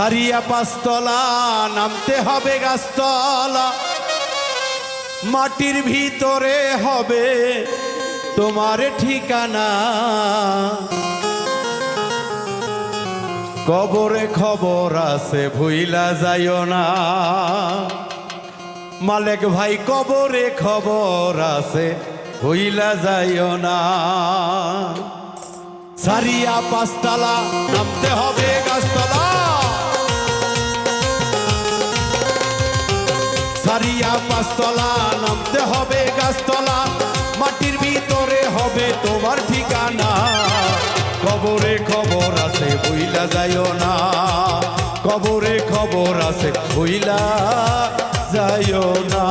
সারিয়া পাঁচতলা নামতে হবে গাছতলা, মাটির ভিতরে হবে তোমার ঠিকানা। কবরে খবর আছে ভুইলা যাইও না, মালেক ভাই কবরে খবর আছে ভুইলা যাইও না। সারিয়া পাঁচতলা নামতে হবে গাছতলা, সারিয়া পাঁচতলা নামতে হবে গাছতলা, মাটির ভিতরে হবে তোমার ঠিকানা। কবরে খবর আছে ভুইলা যাইও না, কবরে খবর আছে ভুইলা যাইও না।